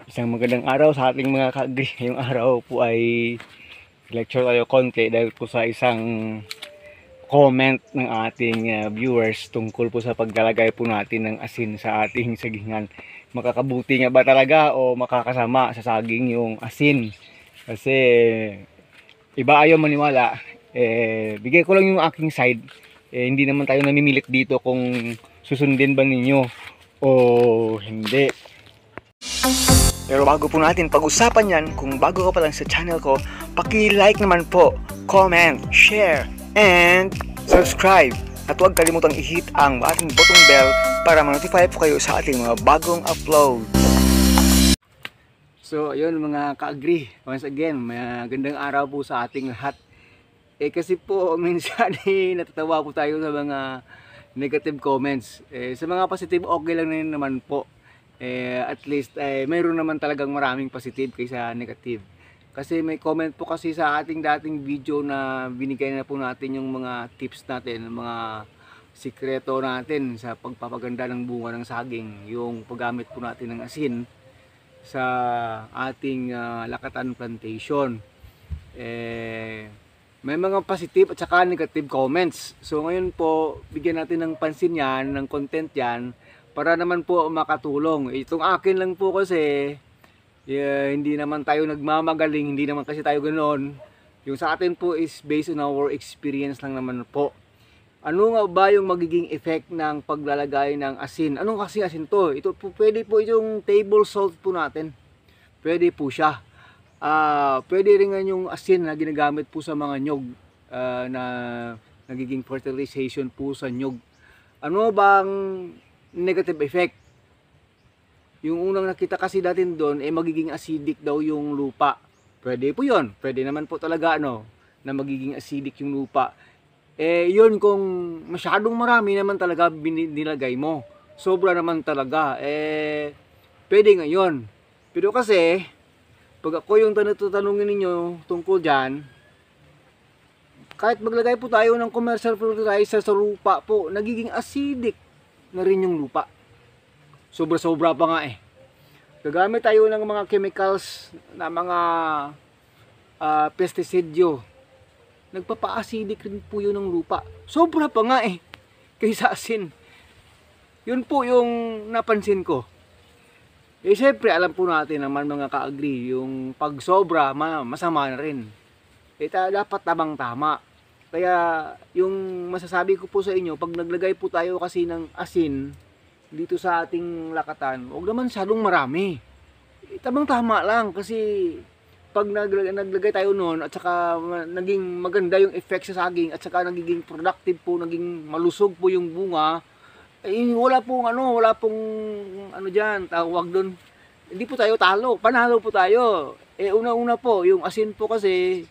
Isang magandang araw sa ating mga ka-agri. Ngayong araw po ay lecture tayo konti dahil po sa isang comment ng ating viewers tungkol po sa paglalagay po natin ng asin sa ating sagingan. Makakabuti nga ba talaga o makakasama sa saging yung asin? Kasi iba ayaw maniwala. Bigay ko lang yung aking side. Hindi naman tayo namimilit dito kung susundin ba ninyo o hindi. Pero bago po natin pag-usapan yan, kung bago ka pa lang sa channel ko, paki-like naman po, comment, share, and subscribe. At huwag kalimutang i-hit ang ating button bell para ma-notify po kayo sa ating mga bagong upload. So, ayun mga ka-agri, once again, magandang araw po sa ating lahat. Kasi po, minsan natatawa po tayo sa mga negative comments. Sa mga positive, okay lang na naman po. At least mayroon naman talagang maraming positive kaysa negative. Kasi may comment po kasi sa ating dating video na binigay na po natin yung mga tips natin, mga sikreto natin sa pagpapaganda ng bunga ng saging, yung paggamit po natin ng asin sa ating lakatan plantation. May mga positive at saka negative comments. So ngayon po, bigyan natin ng pansin yan, ng content yan, para naman po makatulong. Itong akin lang po kasi, hindi naman tayo nagmamagaling, hindi naman kasi tayo ganoon. Yung sa atin po is based on our experience lang naman po. Ano nga ba yung magiging effect ng paglalagay ng asin? Anong kasi asin to? Ito po, pwede po itong table salt po natin. Pwede po siya. Pwede rin nga yung asin na ginagamit po sa mga nyog, na nagiging fertilization po sa nyog. Ano bang negative effect? Yung unang nakita kasi natin doon magiging acidic daw yung lupa. Pwede po yun. Pwede naman po talaga na magiging acidic yung lupa. Yun kung masyadong marami naman talaga nilagay mo. Sobra naman talaga. Pwede nga yun. Pero kasi, pag ako yung tatanungin ninyo tungkol dyan, kahit maglagay po tayo ng commercial fertilizer sa lupa po, nagiging acidic na rin yung lupa. Sobra-sobra pa nga Gagamit tayo ng mga chemicals na mga pestisidyo. Nagpapa-acidic rin po yun ng lupa. Sobra pa nga kaysa asin. Yun po yung napansin ko. Siyempre alam po natin naman mga ka-agri, yung pag sobra masama na rin. Dapat tamang-tama. Kaya yung masasabi ko po sa inyo, pag naglagay po tayo kasi ng asin dito sa ating lakatan, huwag naman masyadong marami. Tamang-tama lang kasi pag naglagay tayo noon at saka naging maganda yung effect sa saging at saka nagiging productive po, naging malusog po yung bunga, wala pong diyan, tawag doon. Hindi po tayo talo, panalo po tayo. Una-una po, yung asin po kasi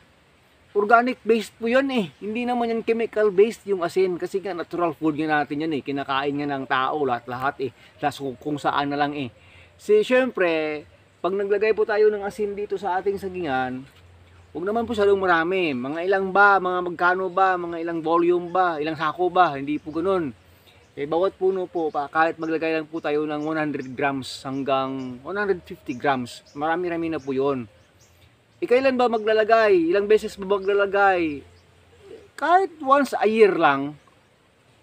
organic based po yun Hindi naman yan chemical based yung asin. Kasi nga natural food nga natin yan Kinakain nga ng tao lahat-lahat kung saan na lang Siyempre, pag naglagay po tayo ng asin dito sa ating sagingan, huwag naman po salong marami. Mga ilang ba, mga magkano ba, mga ilang volume ba, ilang sako ba, hindi po ganun. Bawat puno po, kahit maglagay lang po tayo ng 100 grams hanggang 150 grams, marami-rami na po yun. Kailan ba maglalagay? Ilang beses ba maglalagay? Kahit once a year lang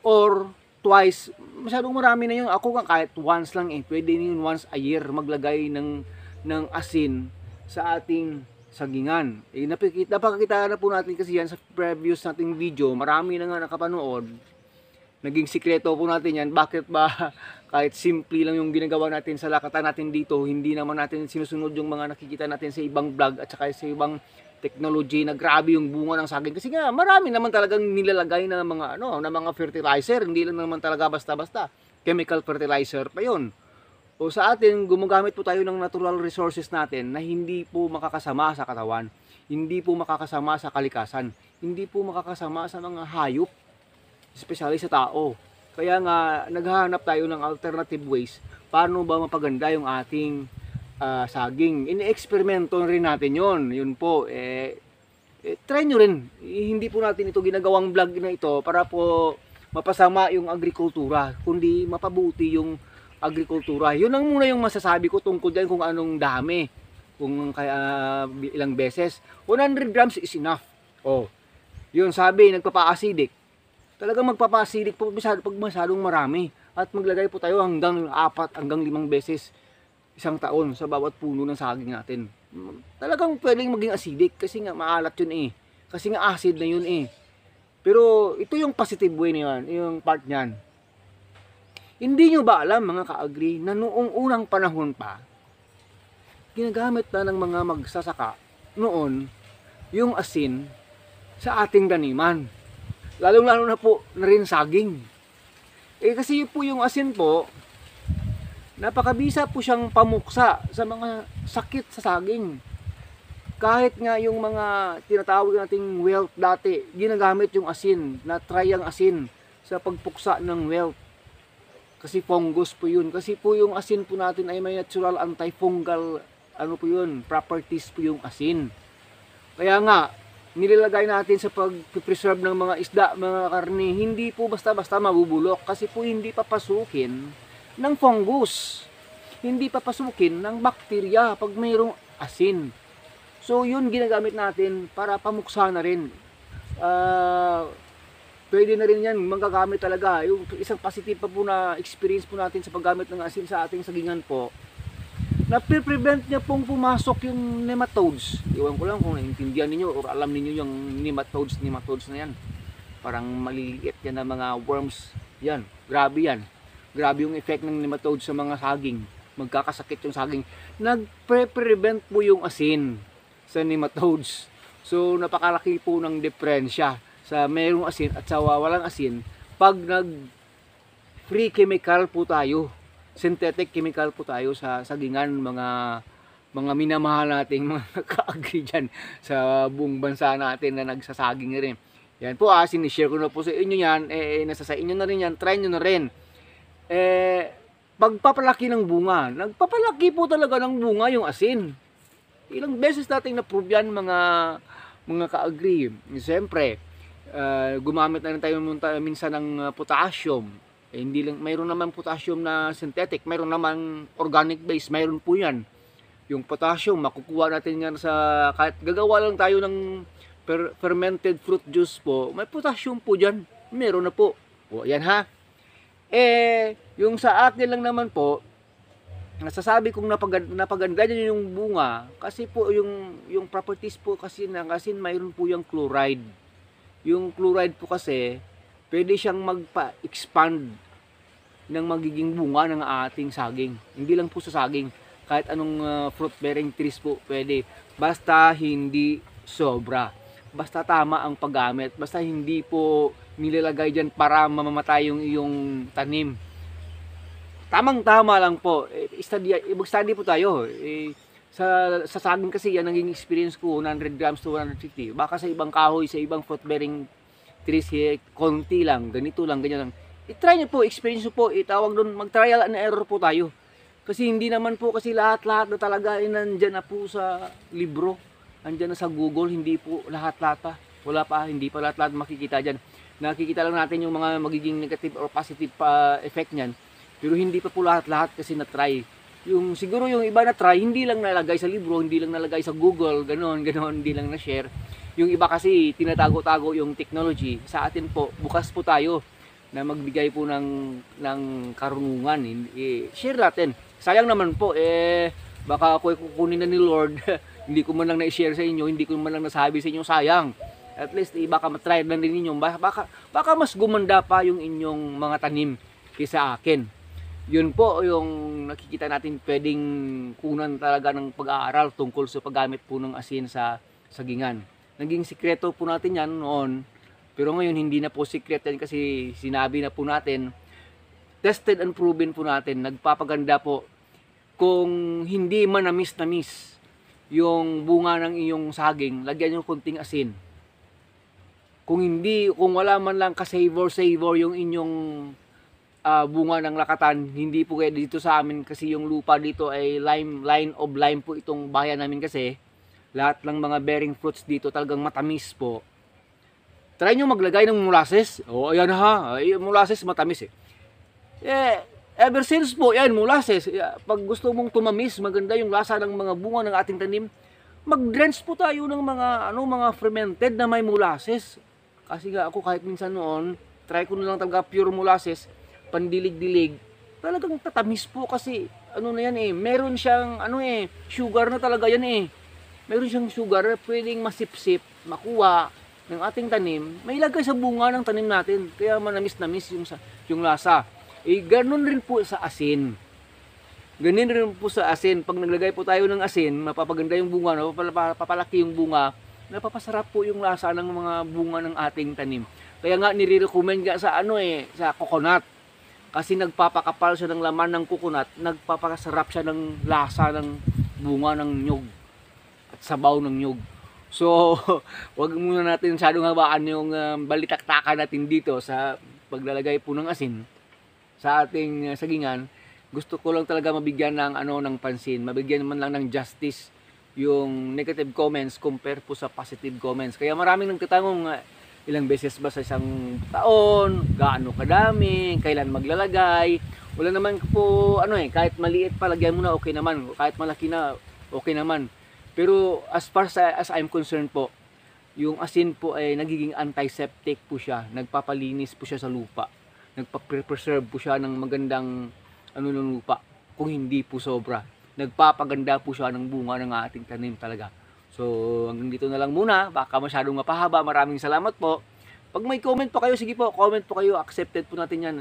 or twice, masyadong marami na yun. Ako nga kahit once lang pwede yun once a year maglagay ng asin sa ating sagingan. Napakita na po natin kasi yan sa previous nating video. Marami na nga nakapanood. Naging sikreto po natin yan. Bakit ba kahit simple lang yung ginagawa natin sa lakatan natin dito, hindi naman natin sinusunod yung mga nakikita natin sa ibang vlog at saka sa ibang technology na grabe yung bunga ng saging. Kasi nga marami naman talagang nilalagay na mga na mga fertilizer, hindi lang naman talaga basta-basta. Chemical fertilizer pa yon. O sa atin, gumagamit po tayo ng natural resources natin na hindi po makakasama sa katawan, hindi po makakasama sa kalikasan, hindi po makakasama sa mga hayop, especially sa tao. Kaya nga naghahanap tayo ng alternative ways paano ba mapaganda yung ating saging. Ini-eksperimento rin natin yon. Yun po, try nyo rin. Hindi po natin ito ginagawang vlog na ito para po mapasama yung agrikultura, kundi mapabuti yung agrikultura. Yun ang muna yung masasabi ko tungkol dyan kung anong dami. Kung ilang beses. 100 grams is enough. Oh. Yun sabi, nagpapa-acidic. Talagang magpapa-acidic po pag masyadong marami. At maglagay po tayo hanggang 4 hanggang 5 beses isang taon sa bawat puno ng saging natin. Talagang pwedeng maging acidic kasi nga maalat yun eh. Kasi nga acid na yun eh. Pero ito yung positive way na yan, yung part niyan. Hindi nyo ba alam mga ka-agri na noong unang panahon pa, ginagamit na ng mga magsasaka noon yung asin sa ating taniman. Lalong-lalo na po na rin saging. Kasi po yung asin po, napakabisa po siyang pamuksa sa mga sakit sa saging. Kahit nga yung mga tinatawag nating wilt dati, ginagamit yung asin, na-try ang asin sa pagpuksa ng wilt. Kasi fungus po yun. Kasi po yung asin po natin ay may natural antifungal properties po yung asin. Kaya nga, nilalagay natin sa pag-preserve ng mga isda, mga karne, hindi po basta-basta mabubulok kasi po hindi papasukin ng fungus. Hindi papasukin ng bakterya pag mayroong asin. So yun ginagamit natin para pamuksa na rin. Pwede na rin yan, magagamit talaga. Yung isang positive pa po na experience po natin sa paggamit ng asin sa ating sagingan po, na-prevent niya pong pumasok yung nematodes. Iwan ko lang kung naintindihan ninyo o alam ninyo yung nematodes na yan. Parang maliliit yan na mga worms. Yan, grabe yan. Grabe yung effect ng nematodes sa mga saging. Magkakasakit yung saging. Nag-prevent po yung asin sa nematodes. So napakalaki po ng diferensya sa mayroong asin at sa walang asin pag nag-free chemical po tayo. Synthetic chemical po tayo sa sagingan, mga minamahal nating mga ka-agri dyan sa buong bansa natin na nagsasaging rin. Yan po, sinishare ko na po sa inyo yan, nasa sa inyo na rin yan, try nyo na rin. Pagpapalaki ng bunga, nagpapalaki po talaga ng bunga yung asin. Ilang beses nating na-prove yan mga ka-agri. Siyempre, gumamit na rin tayo minsan ng potassium. Hindi lang, mayroon naman potassium na synthetic, mayroon naman organic base, mayroon po yan. Yung potassium, makukuha natin yan sa, kahit gagawa lang tayo ng fermented fruit juice po, may potassium po dyan, meron na po. O, yan ha. Yung sa akin lang naman po, nasasabi kong napaganda niya yung bunga, kasi po yung properties po kasi ng asin, mayroon po yung chloride. Yung chloride po kasi, pwede siyang magpa-expand ng magiging bunga ng ating saging. Hindi lang po sa saging, kahit anong fruit-bearing trees po pwede. Basta hindi sobra. Basta tama ang paggamit. Basta hindi po nilalagay dyan para mamamatay yung iyong tanim. Tamang-tama lang po. Mag-study po tayo. Sa saging kasi yan, naging experience ko, 100 grams to 150. Baka sa ibang kahoy, sa ibang fruit-bearing trees, konti lang, ganito lang, ganyan lang. I-try nyo po, experience nyo po, itawag doon, mag-trial and error po tayo. Kasi hindi naman po kasi lahat-lahat na talaga nandyan na po sa libro, nandyan na sa Google, hindi po lahat-lahat pa. Wala pa, hindi pa lahat-lahat makikita dyan. Nakikita lang natin yung mga magiging negative or positive effect nyan. Pero hindi pa po lahat-lahat kasi na-try. Siguro yung iba na-try, hindi lang nalagay sa libro, hindi lang nalagay sa Google, ganoon, hindi lang na-share. Yung iba kasi tinatago-tago yung technology. Sa atin po, bukas po tayo na magbigay po ng karunungan. Share natin. Sayang naman po, baka kukunin na ni Lord. Hindi ko man lang na-share sa inyo, hindi ko man lang nasabi sa inyo, sayang. At least, baka matry na rin ninyo. Baka mas gumanda pa yung inyong mga tanim kaysa akin. Yun po yung nakikita natin pwedeng kunan talaga ng pag-aaral tungkol sa paggamit po ng asin sa sagingan. Naging sikreto po natin yan noon, pero ngayon hindi na po secret yan kasi sinabi na po natin, tested and proven po natin, nagpapaganda po kung hindi manamis-namis yung bunga ng iyong saging, lagyan nyo konting asin. Kung wala man lang ka-savor yung inyong bunga ng lakatan, hindi po kaya dito sa amin kasi yung lupa dito ay line of lime po itong bayan namin kasi. Lahat ng mga bearing fruits dito talagang matamis po. Try nyo maglagay ng molasses. O, ayan ha. Molasses matamis eh. Ever since po, yan, molasses. Pag gusto mong tumamis, maganda yung lasa ng mga bunga ng ating tanim, mag-drench po tayo ng mga fermented na may molasses. Kasi nga ako kahit minsan noon, try ko na lang talaga pure molasses, pandilig-dilig. Talagang tatamis po kasi ano na yan meron siyang sugar na talaga yan Meron siyang sugar, pwedeng masipsip, makuha ng ating tanim, may ilagay sa bunga ng tanim natin. Kaya manamis-namis yung lasa. Ganun rin po sa asin. Ganun rin po sa asin. Pag naglagay po tayo ng asin, mapapaganda yung bunga, mapapalaki yung bunga, napapasarap po yung lasa ng mga bunga ng ating tanim. Kaya nga nire-recommend nga sa sa coconut. Kasi nagpapakapal siya ng laman ng coconut, nagpapasarap siya ng lasa ng bunga ng nyug at sabaw ng nyug. So, wag muna natin masyadong habaan yung balitaktakan natin dito sa paglalagay po ng asin sa ating sagingan. Gusto ko lang talaga mabigyan ng pansin, mabigyan man lang ng justice yung negative comments compare po sa positive comments. Kaya maraming nagtatanong, ilang beses ba sa isang taon, gaano kadami, kailan maglalagay. Wala naman po kahit maliit pa lagyan mo na okay naman, kahit malaki na okay naman. Pero as far as I'm concerned po, yung asin po ay nagiging antiseptic po siya, nagpapalinis po siya sa lupa, nagpa-preserve po siya ng magandang ng lupa. Kung hindi po sobra, nagpapaganda po siya ng bunga ng ating tanim talaga. So hanggang dito na lang muna, baka masyadong mapahaba. Maraming salamat po. Pag may comment po kayo, sige po, comment po kayo, accepted po natin yan.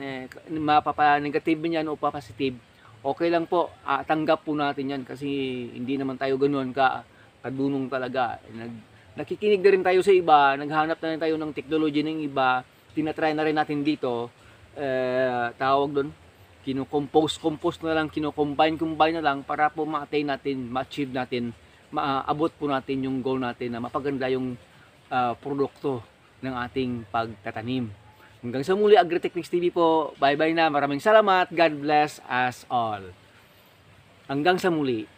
Mapapa-negative yan o pa-positive, okay lang po, tanggap po natin yan kasi hindi naman tayo ganoon kadunong talaga. Nakikinig na rin tayo sa iba, naghanap na rin tayo ng technology ng iba, tinatry na rin natin dito, tawag doon, kino-compose na lang, kino-combine na lang para po ma-attain natin, ma-achieve natin, maabot po natin yung goal natin na mapaganda yung produkto ng ating pagtatanim. Hanggang sa muli, Agritechnics TV po. Bye-bye na. Maraming salamat. God bless us all. Hanggang sa muli.